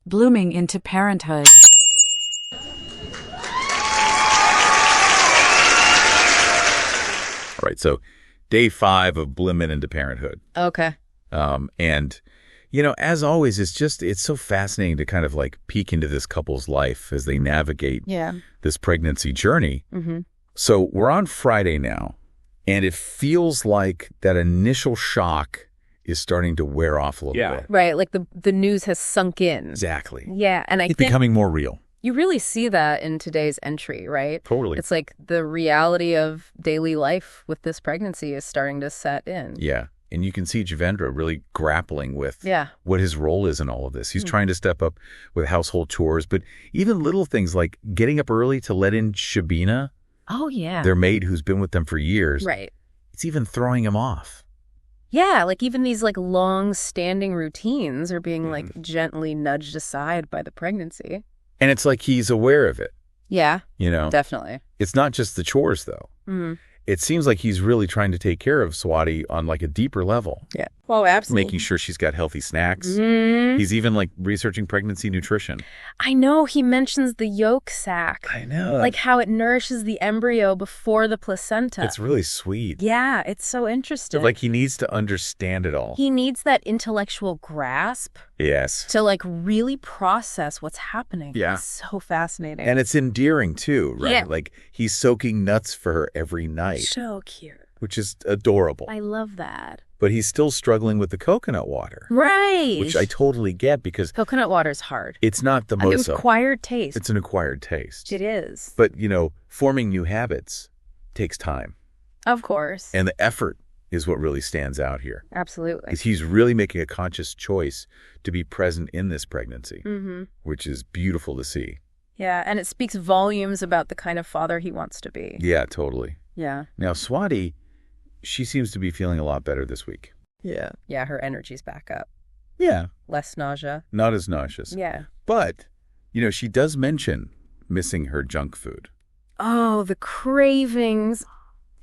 Blooming into parenthood. All right, so day 5 of blooming into parenthood. Okay. And, as always, it's so fascinating to kind of like peek into this couple's life as they navigate this pregnancy journey. Mm-hmm. So we're on Friday now, and it feels like that initial shock is starting to wear off a little bit. Right, like the news has sunk in. Exactly. Yeah, and I It's think becoming more real. you really see that in today's entry, right? Totally. It's like the reality of daily life with this pregnancy is starting to set in. Yeah. And you can see Javendra really grappling with Yeah. what his role is in all of this. He's trying to step up with household chores, but even little things like getting up early to let in Shabina, Oh, yeah. their maid who's been with them for years. Right. It's even throwing him off. Yeah, like even these like long-standing routines are being like gently nudged aside by the pregnancy. And it's like he's aware of it, Yeah, Oh. definitely. It's not just the chores, though. Mm-hmm. It seems like he's really trying to take care of Swati on like a deeper level. Yeah. Well, absolutely. Making sure she's got healthy snacks. Mhm. He's even like researching pregnancy nutrition. I know he mentions the yolk sac. I know. Like how it nourishes the embryo before the placenta. It's really sweet. Yeah, it's so interesting. Like he needs to understand it all. He needs that intellectual grasp Yes. to like really process what's happening. Yeah. It's so fascinating. And it's endearing too, right? Yeah. Like he's soaking nuts for her every night, so cute. which is adorable. I love that. But he's still struggling with the coconut water, Right. which I totally get because Coconut water's hard. it's not the An most. acquired taste. It's an acquired taste. It is. But, forming new habits takes time. Of course. And the effort is what really stands out here. Absolutely. Because he's really making a conscious choice to be present in this pregnancy, Mm-hmm. which is beautiful to see. Yeah, and it speaks volumes about the kind of father he wants to be. Yeah, totally. Yeah. Now, Swati, she seems to be feeling a lot better this week. Yeah. Yeah, her energy's back up. Yeah. Less nausea. Not as nauseous. Yeah. But, she does mention missing her junk food. Oh, the cravings.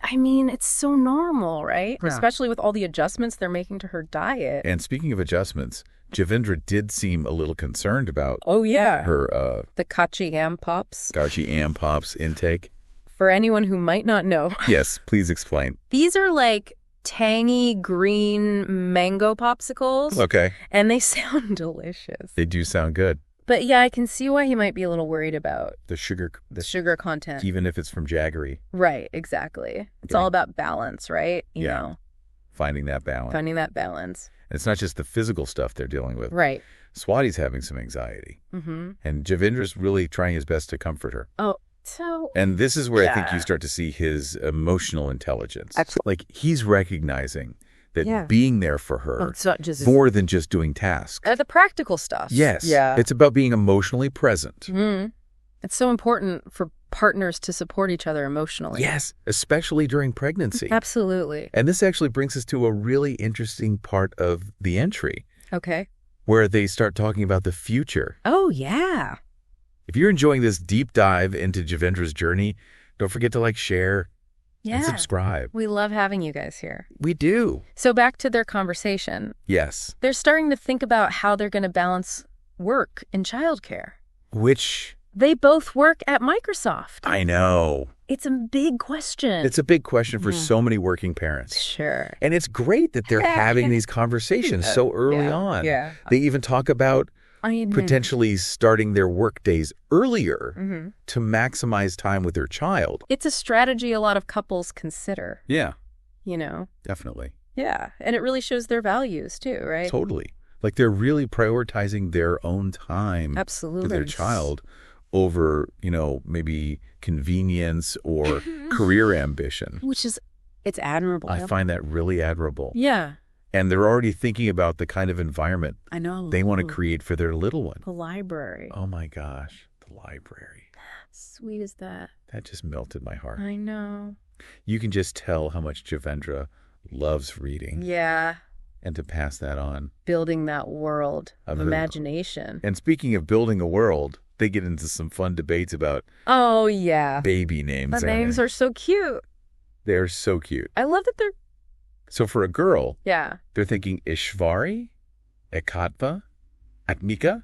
I mean, it's so normal, right? Yeah. Especially with all the adjustments they're making to her diet. And speaking of adjustments, Javendra did seem a little concerned about Oh, yeah. her The Kachi Am Pops. Garchi Am Pops intake. For anyone who might not know, Yes, please explain. these are like tangy green mango popsicles. Okay. And they sound delicious. They do sound good. But yeah, I can see why he might be a little worried about The sugar, the sugar content. even if it's from Jaggery, Right, exactly. It's Okay. all about balance, right? You Yeah. know, finding that balance. finding that balance. And it's not just the physical stuff they're dealing with. Right. Swati's having some anxiety. Mm-hmm. And Javendra's really trying his best to comfort her. Oh, so And this is where I think Yeah. you start to see his emotional intelligence. Absolutely. Like he's recognizing that Yeah. being there for her it's not just more than just doing tasks. the practical stuff. Yes. Yeah. It's about being emotionally present. Mhm. It's so important for partners to support each other emotionally. Yes, especially during pregnancy. Absolutely. And this actually brings us to a really interesting part of the entry Okay. where they start talking about the future. Oh, yeah. If you're enjoying this deep dive into Javendra's journey, don't forget to share, Yeah. and subscribe. We love having you guys here. We do. So back to their conversation. Yes. They're starting to think about how they're going to balance work and childcare. Which They both work at Microsoft. I know. It's a big question. It's a big question for so many working parents. Sure. And it's great that they're having these conversations so early on. Yeah. They even talk about potentially starting their work days earlier Mm-hmm. to maximize time with their child. It's a strategy a lot of couples consider, Yeah, you know? definitely. Yeah. And it really shows their values too, right? Totally. Like they're really prioritizing their own time Absolutely. with their child over, maybe convenience or career ambition. Which is, it's admirable. I find that really admirable. Yeah. And they're already thinking about the kind of environment I know. they want to create for their little one. The library. Oh my gosh, the library. Sweet is that? That just melted my heart. I know. You can just tell how much Javendra loves reading Yeah. and to pass that on. Building that world of Of- imagination. And speaking of building a world, they get into some fun debates about Oh, yeah. baby names. The names are so cute. They're so cute. I love that they're, So for a girl, yeah. they're thinking Ishvari, Ekatva, Atmika,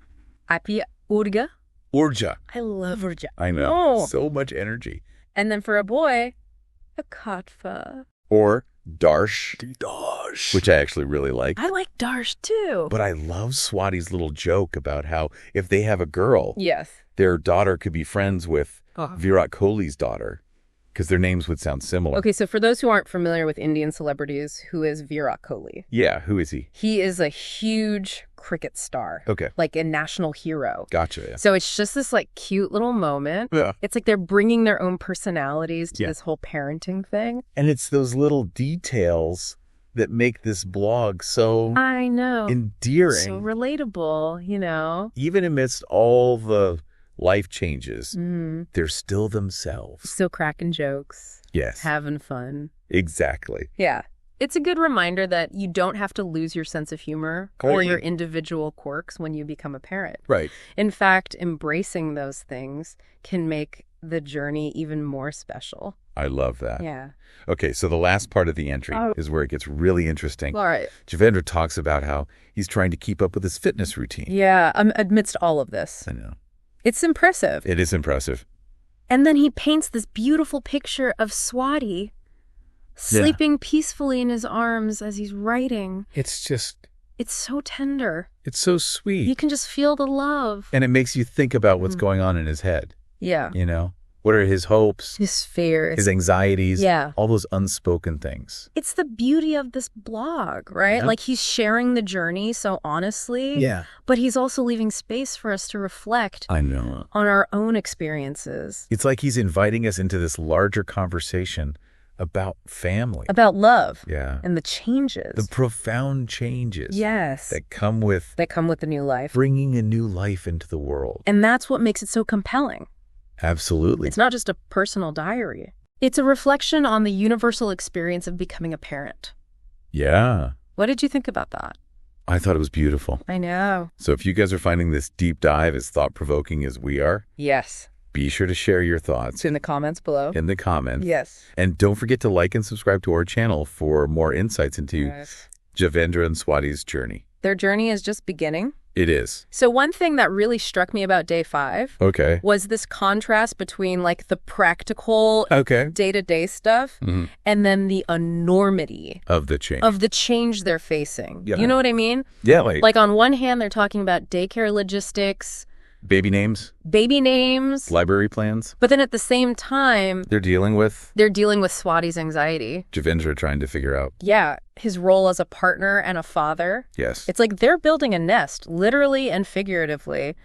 Api Urga. Urja. I love Urja. I know. So much energy. And then for a boy, a Katfa. Or Darsh. Which I actually really like. I like Darsh too. But I love Swati's little joke about how if they have a girl, Yes. their daughter could be friends with Virat Kohli's daughter because their names would sound similar. Okay, so for those who aren't familiar with Indian celebrities, who is Virat Kohli? Yeah, who is he? He is a huge cricket star. Okay. Like a national hero. Gotcha. Yeah. So it's just this like cute little moment. Yeah. It's like they're bringing their own personalities to this whole parenting thing. And it's those little details that make this blog so I know. endearing. So relatable, you know. Even amidst all the life changes, they're still themselves. Still cracking jokes. Yes. Having fun. Exactly. Yeah. It's a good reminder that you don't have to lose your sense of humor or your individual quirks when you become a parent. Right. In fact, embracing those things can make the journey even more special. I love that. Yeah. Okay, so the last part of the entry is where it gets really interesting. All right. Javendra talks about how he's trying to keep up with his fitness routine. Yeah, amidst all of this. I know. It's impressive. It is impressive. And then he paints this beautiful picture of Swati sleeping peacefully in his arms as he's writing. It's just... It's so tender. It's so sweet. You can just feel the love. And it makes you think about what's going on in his head. Yeah. You know? What are his hopes? His fears. His anxieties? Yeah. All those unspoken things. It's the beauty of this blog, right? Yeah. Like he's sharing the journey so honestly. Yeah. But he's also leaving space for us to reflect I know. on our own experiences. It's like he's inviting us into this larger conversation about family. About love. Yeah. And the changes. The profound changes. Yes. That come with the new life. bringing a new life into the world. And that's what makes it so compelling. Absolutely. It's not just a personal diary. It's a reflection on the universal experience of becoming a parent. Yeah. What did you think about that? I thought it was beautiful. I know. So if you guys are finding this deep dive as thought-provoking as we are, Yes. be sure to share your thoughts It's in the comments below. in the comments. Yes. And don't forget to like and subscribe to our channel for more insights into Javendra and Swati's journey. Their journey is just beginning. It is. So one thing that really struck me about day 5 Okay. was this contrast between like the practical Okay. day-to-day stuff and then the enormity Of the change. of the change they're facing. Yeah. You know what I mean? Yeah, Like on one hand, they're talking about daycare logistics, baby names, baby names, library plans. but then at the same time, They're dealing with they're dealing with Swati's anxiety. Javendra trying to figure out. Yeah, his role as a partner and a father. Yes. It's like they're building a nest, literally and figuratively.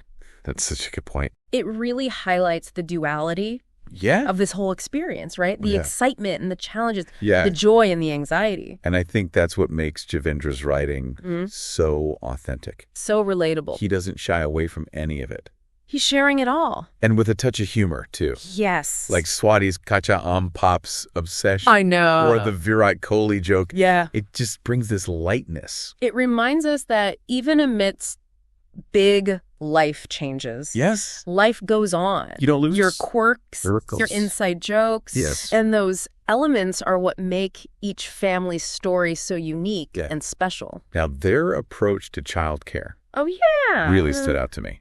That's such a good point. It really highlights the duality Yeah. of this whole experience, right? The Yeah. excitement and the challenges, Yeah. the joy and the anxiety. And I think that's what makes Javendra's writing so authentic. So relatable. He doesn't shy away from any of it. He's sharing it all. And with a touch of humor, too. Yes. Like Swati's Kacha Pop's obsession. I know. Or the Virat Kohli joke. Yeah. It just brings this lightness. It reminds us that even amidst big life changes, Yes. life goes on. You don't lose Your quirks, circles. your inside jokes. Yes. And those elements are what make each family's story so unique Yeah. and special. Now, their approach to childcare Oh, yeah. really stood out to me.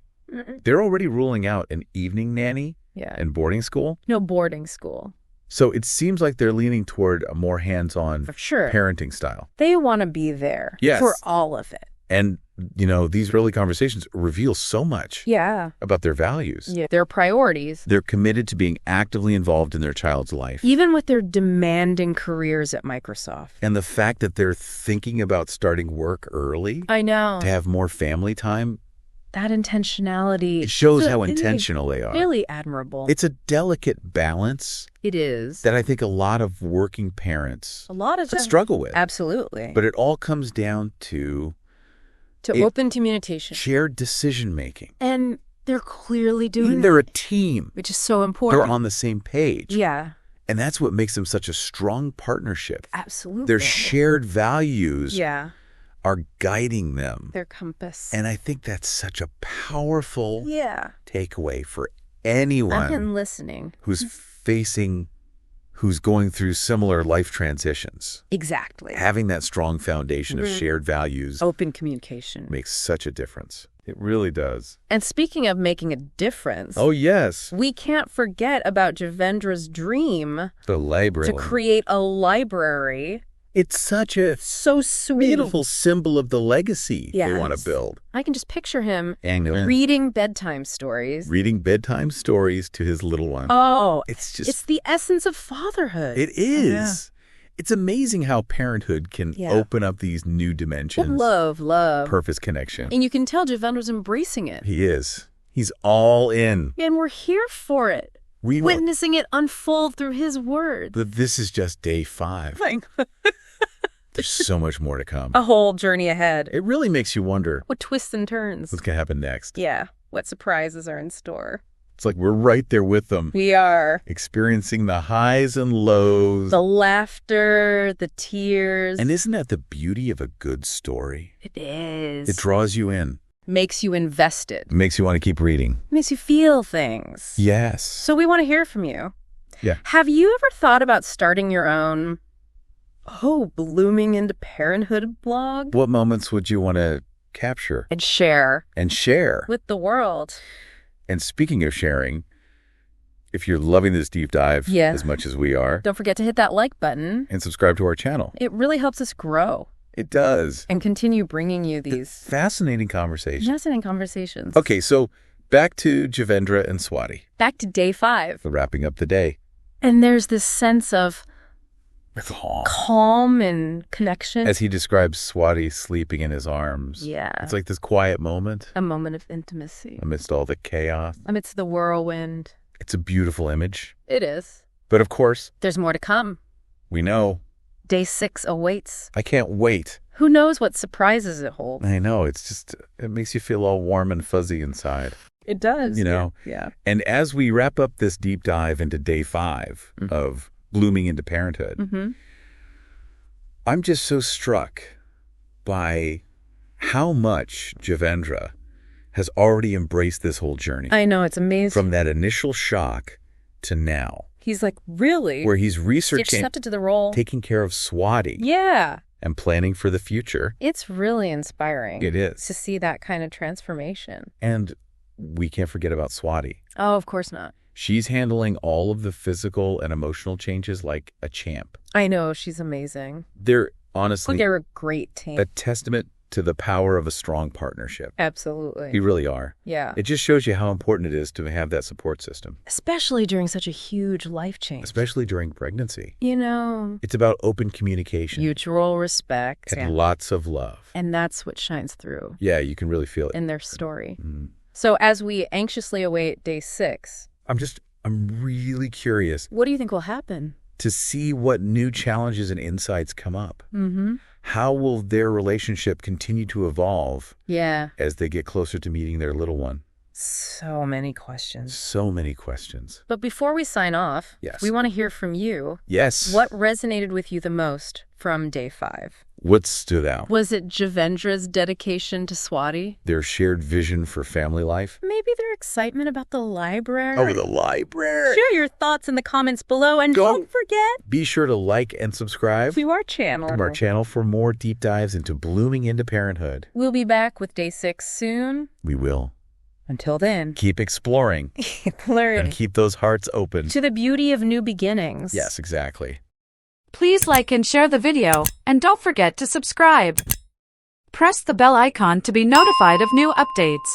They're already ruling out an evening nanny Yeah. and boarding school. No boarding school. So it seems like they're leaning toward a more hands-on For sure. parenting style. They want to be there Yes. for all of it. And, you know, these early conversations reveal so much Yeah. about their values. Yeah. Their priorities. They're committed to being actively involved in their child's life. Even with their demanding careers at Microsoft. And the fact that they're thinking about starting work early I know. to have more family time, That intentionality. it shows is how really- intentional they are. Really admirable. It's a delicate balance It is. that I think a lot of working parents A lot of them. struggle with. Absolutely. But it all comes down to to open communication. shared decision-making. And they're clearly doing They're a team. which is so important. They're on the same page. Yeah. And that's what makes them such a strong partnership. Absolutely. Their shared values Yeah. are guiding them. Their compass. And I think that's such a powerful yeah. takeaway for I've anyone been listening. who's going through similar life transitions. Exactly. Having that strong foundation of shared values Open communication. makes such a difference. It really does. And speaking of making a difference, Oh, yes. we can't forget about Javendra's dream The library. to create a library. It's such a So sweet. beautiful symbol of the legacy they want to Yes. build. I can just picture him And reading bedtime stories. reading bedtime stories to his little one. Oh, It's just... it's the essence of fatherhood. It is. It's amazing how parenthood can open up these new dimensions. Love. Purpose connection. And you can tell Javendra's embracing it. He is. He's all in. And we're here for it. Witnessing it unfold through his words. But this is just day 5. There's so much more to come. A whole journey ahead. It really makes you wonder What twists and turns. what's going to happen next. Yeah. What surprises are in store. It's like we're right there with them, We are. experiencing the highs and lows. The laughter, the tears. And isn't that the beauty of a good story? It is. It draws you in. Makes you invested. Makes you want to keep reading. Makes you feel things. Yes. So we want to hear from you. Yeah. Have you ever thought about starting your own, blooming into parenthood blog? What moments would you want to capture And share and share? with the world. And speaking of sharing, if you're loving this deep dive as much as we are, Don't forget to hit that like button. and subscribe to our channel. It really helps us grow It does. and continue bringing you these Fascinating conversation. fascinating conversations. Okay, so back to Javendra and Swati. Back to day 5. We're wrapping up the day. And there's this sense of Calm. calm and connection. As he describes Swati sleeping in his arms. Yeah. It's like this quiet moment A moment of intimacy. amidst all the chaos. Amidst the whirlwind. It's a beautiful image. It is. But of course, There's more to come. we know. Day 6 awaits. I can't wait. Who knows what surprises it holds? I know. It's just, it makes you feel all warm and fuzzy inside. It does. You know? Yeah. And as we wrap up this deep dive into day 5 of blooming into parenthood, Mm-hmm. I'm just so struck by how much Javendra has already embraced this whole journey. I know. It's amazing. From that initial shock to now, He's like, really? where he's He researching, accepted to the role. taking care of Swati Yeah. and planning for the future. It's really inspiring. It is. To see that kind of transformation. And we can't forget about Swati. Oh, of course not. She's handling all of the physical and emotional changes like a champ. I know. She's amazing. They're honestly They're a great team. a testament to the power of a strong partnership. Absolutely. You really are. Yeah. It just shows you how important it is to have that support system, Especially during such a huge life change. especially during pregnancy. You know, It's about open communication mutual respect. and lots of love. And that's what shines through Yeah, you can really feel it. in their story. Mm. So as we anxiously await day 6, I'm really curious what do you think will happen? to see what new challenges and insights come up. Mm-hmm. How will their relationship continue to evolve Yeah. as they get closer to meeting their little one? So many questions. So many questions. But before we sign off, Yes. we want to hear from you. Yes. What resonated with you the most from day 5? What stood out? Was it Javendra's dedication to Swati? Their shared vision for family life? Maybe their excitement about the library? Over the library. Share your thoughts in the comments below, and don't forget Be sure to like and subscribe to our channel. to our channel for more deep dives into blooming into parenthood. We'll be back with day 6 soon. We will. Until then, Keep exploring keep learning and keep those hearts open. to the beauty of new beginnings. Yes, exactly. Please like and share the video, and don't forget to subscribe. Press the bell icon to be notified of new updates.